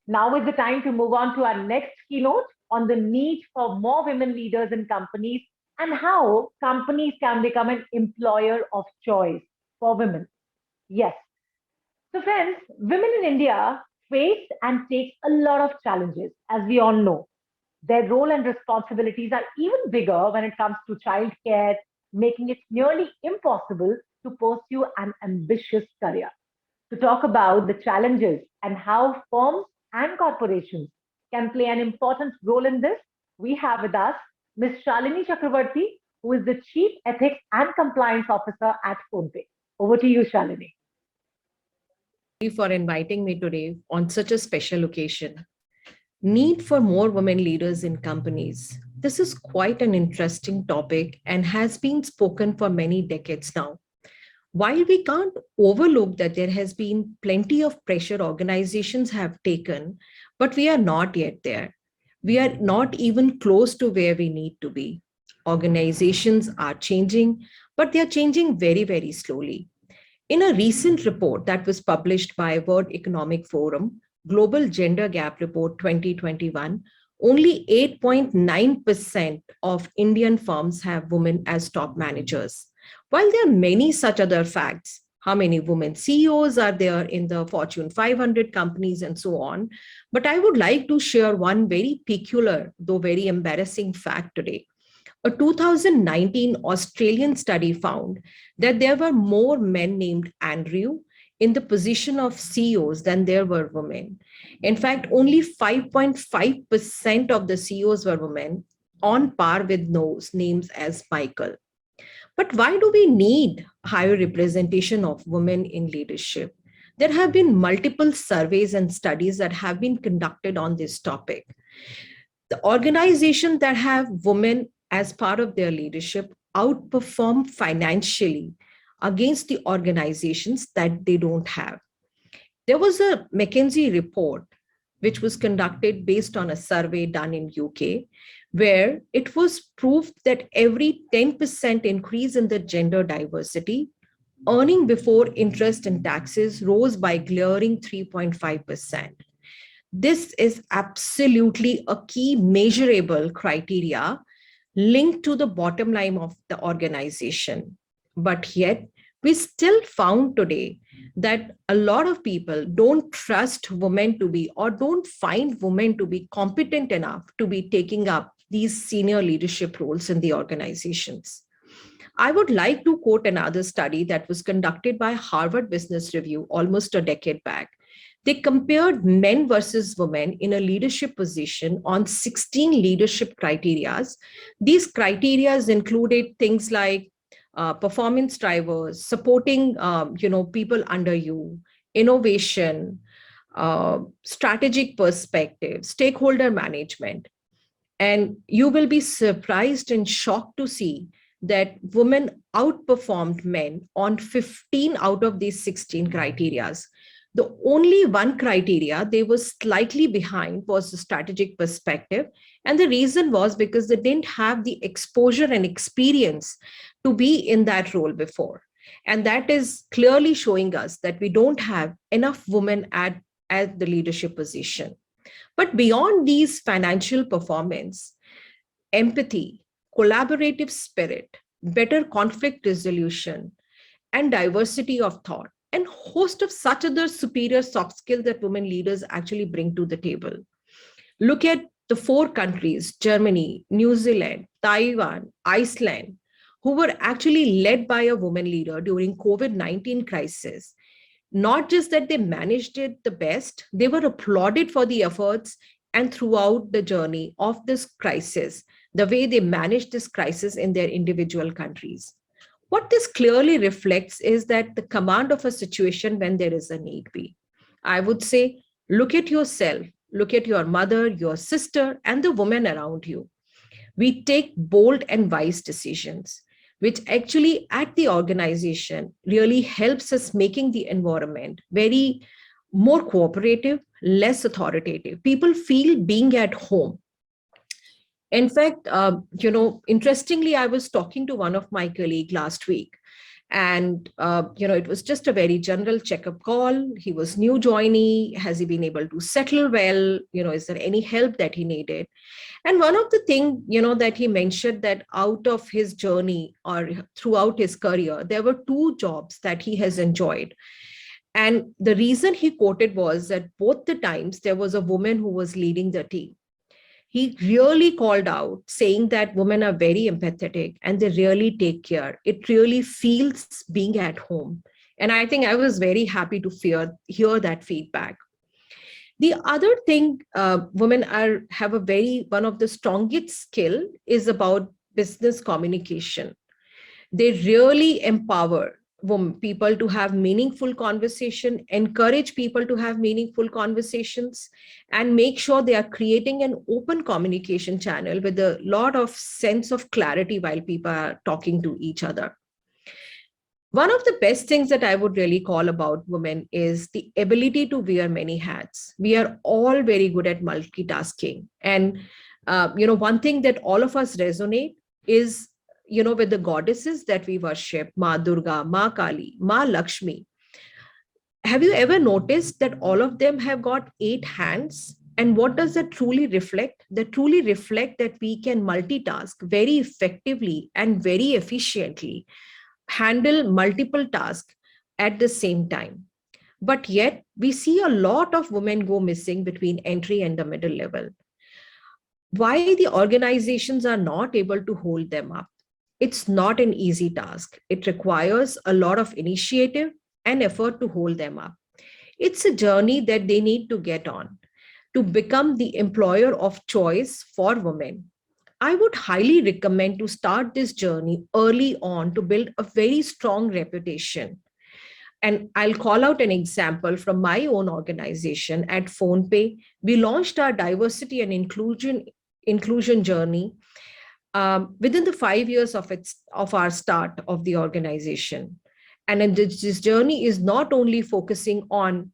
Now is the time to move on to our next keynote on the need for more women leaders in companies and how companies can become an employer of choice for women. Yes. So, friends, women in India face and take a lot of challenges, as we all know. Their role and responsibilities are even bigger when it comes to childcare, making it nearly impossible to pursue an ambitious career. To talk about the challenges and how firms and corporations can play an important role in this, we have with us Ms. Shalini Chakravorty, who is the Chief Ethics and Compliance Officer at PhonePe. Over to you, Shalini. For inviting me today on such a special occasion. Need for more women leaders in companies. This is quite an interesting topic and has been spoken for many decades now. While we can't overlook that there has been plenty of pressure organizations have taken, but we are not yet there. We are not even close to where we need to be. Organizations are changing, but they are changing very, very slowly. In a recent report that was published by World Economic Forum, Global Gender Gap Report 2021, only 8.9% of Indian firms have women as top managers. While there are many such other facts, how many women CEOs are there in the Fortune 500 companies and so on, but I would like to share one very peculiar, though very embarrassing fact today. A 2019 Australian study found that there were more men named Andrew in the position of CEOs than there were women. In fact, only 5.5% of the CEOs were women, on par with those names as Michael. But why do we need higher representation of women in leadership? There have been multiple surveys and studies that have been conducted on this topic. The organizations that have women as part of their leadership outperform financially against the organizations that they don't have. There was a McKinsey report which was conducted based on a survey done in UK, where it was proved that every 10% increase in the gender diversity, earning before interest and taxes rose by glaring 3.5%. This is absolutely a key measurable criteria linked to the bottom line of the organization. But yet, we still found today that a lot of people don't trust women to be, or don't find women to be competent enough to be taking up these senior leadership roles in the organizations. I would like to quote another study that was conducted by Harvard Business Review almost a decade back. They compared men versus women in a leadership position on 16 leadership criteria. These criteria included things like performance drivers, supporting people under you, innovation, strategic perspective, stakeholder management. And you will be surprised and shocked to see that women outperformed men on 15 out of these 16 criteria. The only one criteria they were slightly behind was the strategic perspective. And the reason was because they didn't have the exposure and experience to be in that role before. And that is clearly showing us that we don't have enough women at the leadership position. But beyond these financial performance, empathy, collaborative spirit, better conflict resolution, and diversity of thought, and host of such other superior soft skills that women leaders actually bring to the table. Look at the 4 countries, Germany, New Zealand, Taiwan, Iceland, who were actually led by a woman leader during COVID-19 crisis. Not just that they managed it the best, they were applauded for the efforts and throughout the journey of this crisis, the way they managed this crisis in their individual countries. What this clearly reflects is that the command of a situation when there is a need be. I would say, look at yourself, look at your mother, your sister, and the women around you. We take bold and wise decisions, which actually at the organization really helps us making the environment very more cooperative, less authoritative. People feel being at home. In fact, interestingly, I was talking to one of my colleagues last week, And, it was just a very general checkup call. He was new joinee. Has he been able to settle well? Is there any help that he needed? And one of the things, that he mentioned, that out of his journey or throughout his career, there were two jobs that he has enjoyed. And the reason he quoted was that both the times there was a woman who was leading the team. He really called out, saying that women are very empathetic and they really take care. It really feels being at home. And I think I was very happy to hear that feedback. The other thing, women have one of the strongest skill is about business communication. They really empower people to have meaningful conversation, encourage people to have meaningful conversations, and make sure they are creating an open communication channel with a lot of sense of clarity while people are talking to each other. One of the best things that I would really call about women is the ability to wear many hats. We are all very good at multitasking. And, one thing that all of us resonate is, with the goddesses that we worship, Ma Durga, Ma Kali, Ma Lakshmi. Have you ever noticed that all of them have got 8 hands? And what does that truly reflect? That truly reflect that we can multitask very effectively and very efficiently, handle multiple tasks at the same time. But yet, we see a lot of women go missing between entry and the middle level. Why the organizations are not able to hold them up? It's not an easy task. It requires a lot of initiative and effort to hold them up. It's a journey that they need to get on to become the employer of choice for women. I would highly recommend to start this journey early on to build a very strong reputation. And I'll call out an example from my own organization at PhonePe. We launched our diversity and inclusion journey within the 5 years of our start of the organization. And then this journey is not only focusing on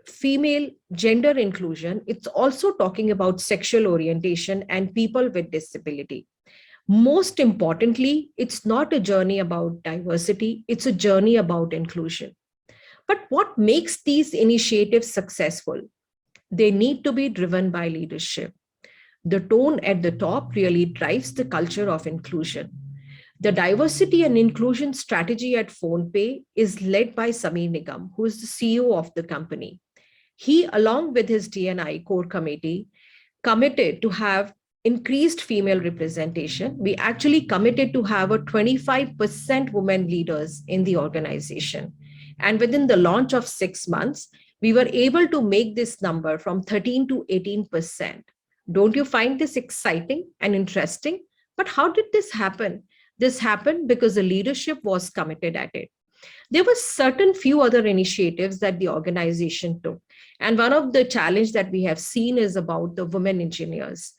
female gender inclusion, it's also talking about sexual orientation and people with disability. Most importantly, it's not a journey about diversity, it's a journey about inclusion. But what makes these initiatives successful? They need to be driven by leadership. The tone at the top really drives the culture of inclusion. The diversity and inclusion strategy at PhonePe is led by Sameer Nigam, who is the CEO of the company. He, along with his D&I core committee, committed to have increased female representation. We actually committed to have a 25% women leaders in the organization. And within the launch of 6 months, we were able to make this number from 13 to 18%. Don't you find this exciting and interesting? But how did this happen? This happened because the leadership was committed at it. There were certain few other initiatives that the organization took. And one of the challenge that we have seen is about the women engineers.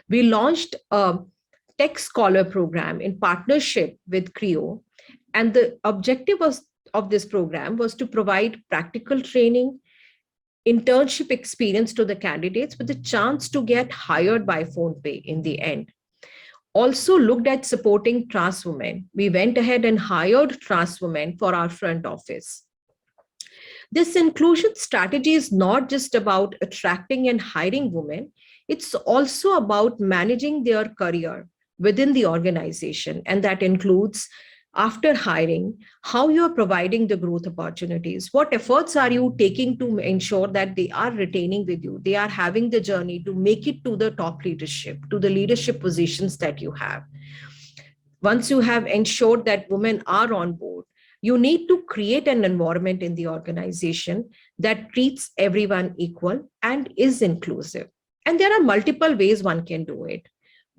We launched a tech scholar program in partnership with CREO. And the objective of this program was to provide practical training, internship experience to the candidates with a chance to get hired by PhonePe in the end. Also looked at supporting trans women. We went ahead and hired trans women for our front office. This inclusion strategy is not just about attracting and hiring women, it's also about managing their career within the organization. And that includes, after hiring, how you are providing the growth opportunities. What efforts are you taking to ensure that they are retaining with you? They are having the journey to make it to the top leadership, to the leadership positions that you have. Once you have ensured that women are on board, you need to create an environment in the organization that treats everyone equal and is inclusive. And there are multiple ways one can do it.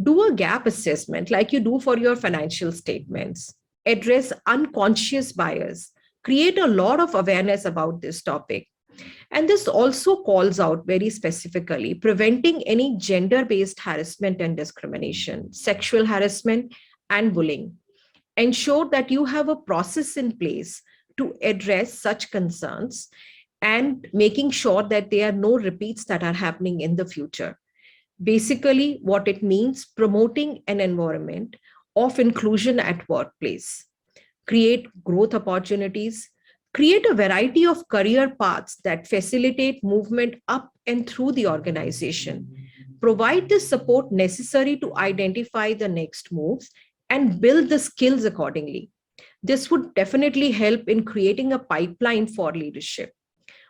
Do a gap assessment like you do for your financial statements. Address unconscious bias. Create a lot of awareness about this topic. And this also calls out very specifically preventing any gender-based harassment and discrimination, sexual harassment and bullying. Ensure that you have a process in place to address such concerns and making sure that there are no repeats that are happening in the future. Basically, what it means, promoting an environment of inclusion at workplace. create growth opportunities, create a variety of career paths that facilitate movement up and through the organization, provide the support necessary to identify the next moves, and build the skills accordingly. This would definitely help in creating a pipeline for leadership.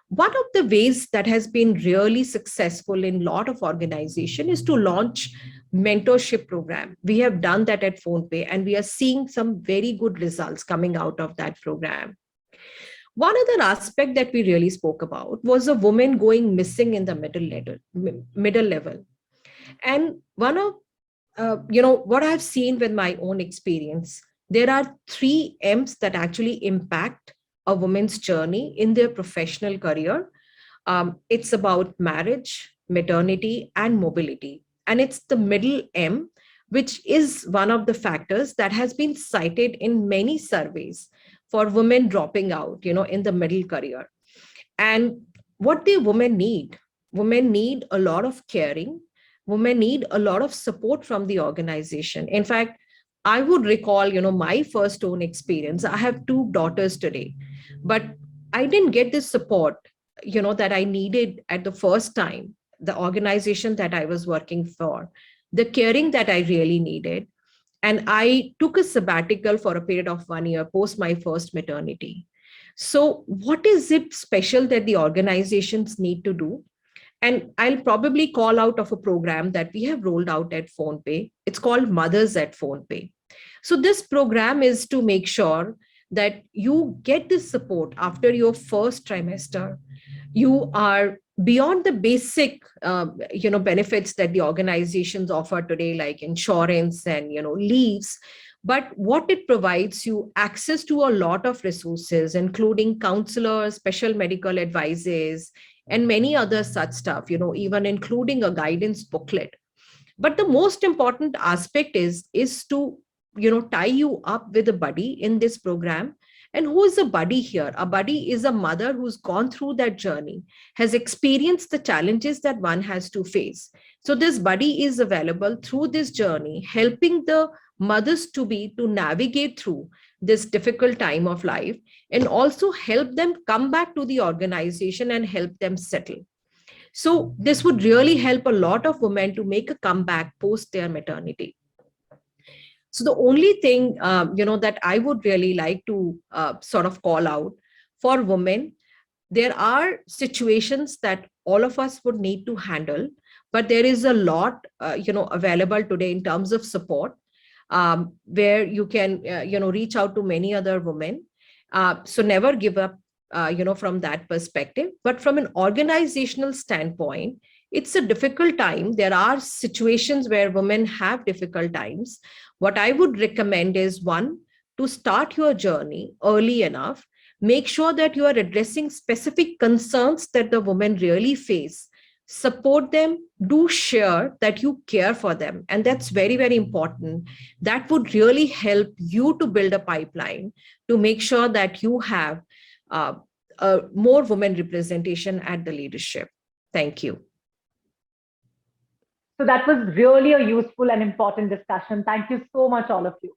One of the ways that has been really successful in a lot of organization is to launch mentorship program. We have done that at PhonePe, and we are seeing some very good results coming out of that program. One other aspect that we really spoke about was a woman going missing in the middle level. And one of what I've seen with my own experience, there are 3 M's that actually impact a woman's journey in their professional career. It's about marriage, maternity, and mobility. And it's the middle M, which is one of the factors that has been cited in many surveys for women dropping out, in the middle career. And what the women need a lot of caring. Women need a lot of support from the organization. In fact, I would recall, my first own experience. I have 2 daughters today, but I didn't get the support, that I needed at the first time, the organization that I was working for, the caring that I really needed. And I took a sabbatical for a period of 1 year post my first maternity. So what is it special that the organizations need to do? And I'll probably call out of a program that we have rolled out at PhonePe. It's called Mothers at PhonePe. So this program is to make sure that you get this support after your first trimester. You are beyond the basic, benefits that the organizations offer today, like insurance and, leaves. But what it provides you access to a lot of resources, including counselors, special medical advices, and many other such stuff, even including a guidance booklet. But the most important aspect is to, tie you up with a buddy in this program. And who is a buddy here? A buddy is a mother who's gone through that journey, has experienced the challenges that one has to face. So this buddy is available through this journey, helping the mothers to navigate through this difficult time of life, and also help them come back to the organization and help them settle. So this would really help a lot of women to make a comeback post their maternity. So the only thing, that I would really like to sort of call out for women, there are situations that all of us would need to handle, but there is a lot, available today in terms of support, where you can, reach out to many other women. So never give up, from that perspective. But from an organizational standpoint, it's a difficult time. There are situations where women have difficult times. What I would recommend is, one, to start your journey early enough. Make sure that you are addressing specific concerns that the women really face. Support them, do share that you care for them. And that's very, very important. That would really help you to build a pipeline to make sure that you have more women representation at the leadership. Thank you. So that was really a useful and important discussion. Thank you so much, all of you.